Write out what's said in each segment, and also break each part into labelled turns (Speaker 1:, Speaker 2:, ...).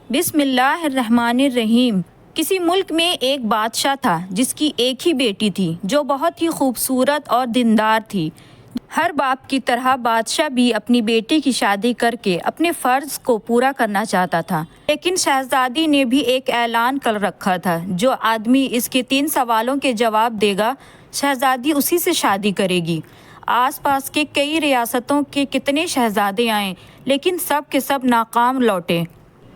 Speaker 1: بسم اللہ الرحمن الرحیم۔ کسی ملک میں ایک بادشاہ تھا جس کی ایک ہی بیٹی تھی جو بہت ہی خوبصورت اور دیندار تھی۔ ہر باپ کی طرح بادشاہ بھی اپنی بیٹی کی شادی کر کے اپنے فرض کو پورا کرنا چاہتا تھا، لیکن شہزادی نے بھی ایک اعلان کر رکھا تھا، جو آدمی اس کے 3 سوالوں کے جواب دے گا شہزادی اسی سے شادی کرے گی۔ آس پاس کے کئی ریاستوں کے کتنے شہزادے آئے لیکن سب کے سب ناکام لوٹے۔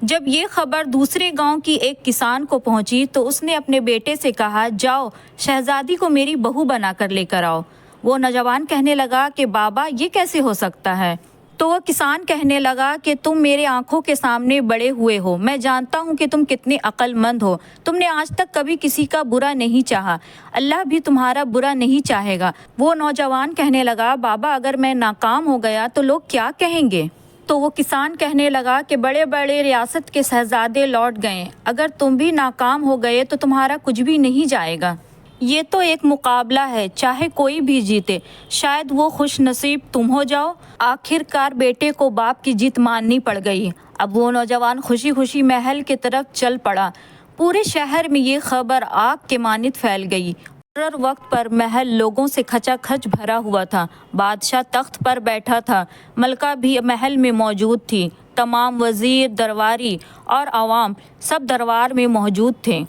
Speaker 1: جب یہ خبر دوسرے گاؤں کی ایک کسان کو پہنچی تو اس نے اپنے بیٹے سے کہا، جاؤ شہزادی کو میری بہو بنا کر لے کر آؤ۔ وہ نوجوان کہنے لگا کہ بابا یہ کیسے ہو سکتا ہے؟ تو وہ کسان کہنے لگا کہ تم میرے آنکھوں کے سامنے بڑے ہوئے ہو، میں جانتا ہوں کہ تم کتنے عقل مند ہو، تم نے آج تک کبھی کسی کا برا نہیں چاہا، اللہ بھی تمہارا برا نہیں چاہے گا۔ وہ نوجوان کہنے لگا، بابا اگر میں ناکام ہو گیا تو لوگ کیا کہیں گے؟ تو وہ کسان کہنے لگا کہ بڑے بڑے ریاست کے شہزادے لوٹ گئے، اگر تم بھی ناکام ہو گئے تو تمہارا کچھ بھی نہیں جائے گا۔ یہ تو ایک مقابلہ ہے، چاہے کوئی بھی جیتے، شاید وہ خوش نصیب تم ہو جاؤ۔ آخر کار بیٹے کو باپ کی جیت ماننی پڑ گئی۔ اب وہ نوجوان خوشی خوشی محل کی طرف چل پڑا۔ پورے شہر میں یہ خبر آگ کے مانند پھیل گئی۔ مقرر وقت پر محل لوگوں سے کھچا کھچ بھرا ہوا تھا۔ بادشاہ تخت پر بیٹھا تھا، ملکہ بھی محل میں موجود تھی، تمام وزیر، درباری اور عوام سب دربار میں موجود تھے۔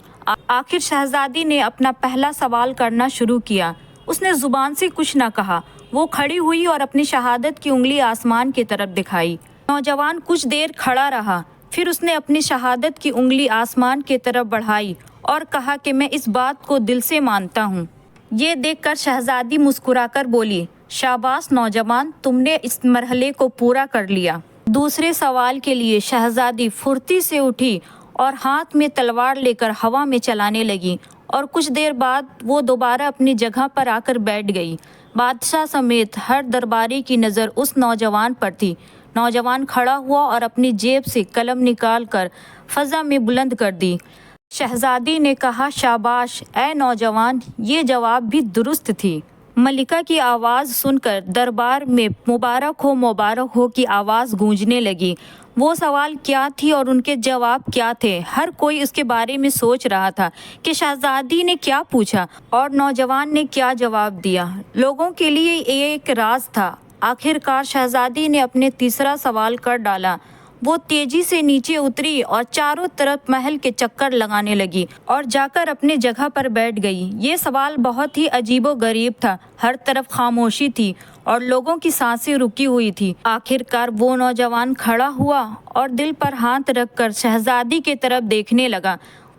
Speaker 1: آخر شہزادی نے اپنا پہلا سوال کرنا شروع کیا۔ اس نے زبان سے کچھ نہ کہا، وہ کھڑی ہوئی اور اپنی شہادت کی انگلی آسمان کی طرف دکھائی۔ نوجوان کچھ دیر کھڑا رہا، پھر اس نے اپنی شہادت کی انگلی آسمان کی طرف بڑھائی اور کہا کہ میں اس بات کو دل سے مانتا ہوں۔ یہ دیکھ کر شہزادی مسکرا کر بولی، شاباش نوجوان، تم نے اس مرحلے کو پورا کر لیا۔ دوسرے سوال کے لیے شہزادی پھرتی سے اٹھی اور ہاتھ میں تلوار لے کر ہوا میں چلانے لگی، اور کچھ دیر بعد وہ دوبارہ اپنی جگہ پر آ کر بیٹھ گئی۔ بادشاہ سمیت ہر درباری کی نظر اس نوجوان پر تھی۔ نوجوان کھڑا ہوا اور اپنی جیب سے قلم نکال کر فضا میں بلند کر دی۔ شہزادی نے کہا، شاباش اے نوجوان، یہ جواب بھی درست تھی۔ ملکہ کی آواز سن کر دربار میں مبارک ہو کی آواز گونجنے لگی۔ وہ سوال کیا تھی اور ان کے جواب کیا تھے، ہر کوئی اس کے بارے میں سوچ رہا تھا کہ شہزادی نے کیا پوچھا اور نوجوان نے کیا جواب دیا۔ لوگوں کے لیے یہ ایک راز تھا۔ آخر کار شہزادی نے اپنے تیسرا سوال کر ڈالا۔ وہ تیزی سے نیچے اتری اور چاروں طرف محل کے چکر لگانے لگی اور جا کر اپنی جگہ پر بیٹھ گئی۔ یہ سوال بہت ہی عجیب و غریب تھا، ہر طرف خاموشی تھی اور لوگوں کی سانسیں رکی ہوئی تھی۔ آخر کار وہ نوجوان کھڑا ہوا اور دل پر ہاتھ رکھ کر شہزادی کی طرف دیکھنے لگا۔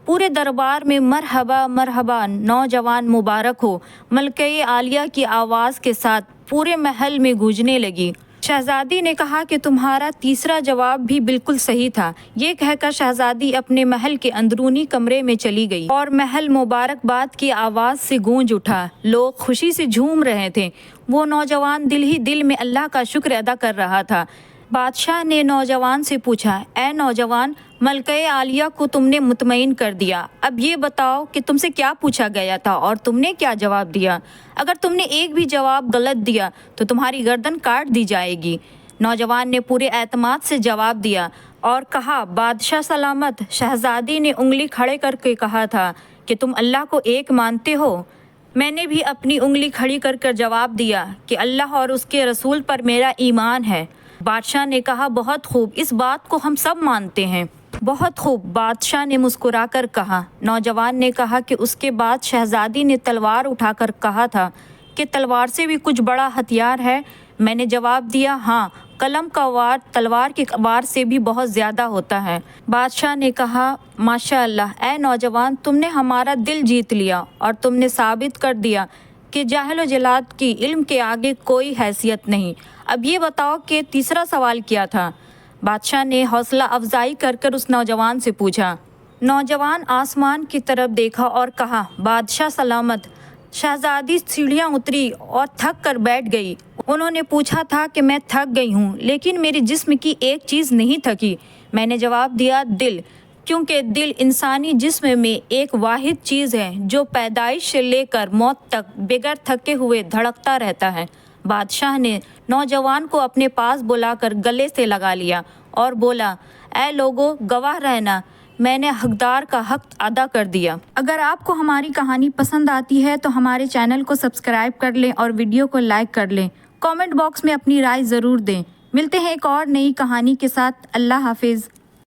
Speaker 1: پورے دربار میں مرحبا مرحبا، نوجوان مبارک ہو، ملکہ عالیہ کی آواز کے ساتھ پورے محل میں گونجنے لگی۔ شہزادی نے کہا کہ تمہارا تیسرا جواب بھی بالکل صحیح تھا۔ یہ کہہ کر شہزادی اپنے محل کے اندرونی کمرے میں چلی گئی اور محل مبارکباد کی آواز سے گونج اٹھا۔ لوگ خوشی سے جھوم رہے تھے۔ وہ نوجوان دل ہی دل میں اللہ کا شکر ادا کر رہا تھا۔ بادشاہ نے نوجوان سے پوچھا، اے نوجوان، ملکہ عالیہ کو تم نے مطمئن کر دیا، اب یہ بتاؤ کہ تم سے کیا پوچھا گیا تھا اور تم نے کیا جواب دیا؟ اگر تم نے ایک بھی جواب غلط دیا تو تمہاری گردن کاٹ دی جائے گی۔ نوجوان نے پورے اعتماد سے جواب دیا اور کہا، بادشاہ سلامت۔ شہزادی نے انگلی کھڑے کر کے کہا تھا کہ تم اللہ کو ایک مانتے ہو؟ میں نے بھی اپنی انگلی کھڑی کر کر جواب دیا کہ اللہ اور اس کے رسول پر میرا ایمان ہے۔ بادشاہ نے کہا، بہت خوب، اس بات کو ہم سب مانتے ہیں۔ بہت خوب، بادشاہ نے مسکرا کر کہا۔ نوجوان نے کہا کہ اس کے بعد شہزادی نے تلوار اٹھا کر کہا تھا کہ تلوار سے بھی کچھ بڑا ہتھیار ہے؟ میں نے جواب دیا، ہاں، قلم کا وار تلوار کے وار سے بھی بہت زیادہ ہوتا ہے۔ بادشاہ نے کہا، ماشاء اللہ، اے نوجوان، تم نے ہمارا دل جیت لیا اور تم نے ثابت کر دیا کہ جاہل و جلاد کی علم کے آگے کوئی حیثیت نہیں۔ اب یہ بتاؤ کہ تیسرا سوال کیا تھا؟ بادشاہ نے حوصلہ افزائی کر کر اس نوجوان سے پوچھا۔ نوجوان آسمان کی طرف دیکھا اور کہا، بادشاہ سلامت۔ شہزادی سیڑھیاں اتری اور تھک کر بیٹھ گئی۔ انہوں نے پوچھا تھا کہ میں تھک گئی ہوں، لیکن میرے جسم کی ایک چیز نہیں تھکی۔ میں نے جواب دیا، دل، کیونکہ دل انسانی جسم میں ایک واحد چیز ہے جو پیدائش سے لے کر موت تک بغیر تھکے ہوئے دھڑکتا رہتا ہے۔ بادشاہ نے نوجوان کو اپنے پاس بلا کر گلے سے لگا لیا اور بولا، اے لوگو گواہ رہنا، میں نے حقدار کا حق ادا کر دیا۔ اگر آپ کو ہماری کہانی پسند آتی ہے تو ہمارے چینل کو سبسکرائب کر لیں اور ویڈیو کو لائک کر لیں۔ کامنٹ باکس میں اپنی رائے ضرور دیں۔ ملتے ہیں ایک اور نئی کہانی کے ساتھ۔ اللہ حافظ۔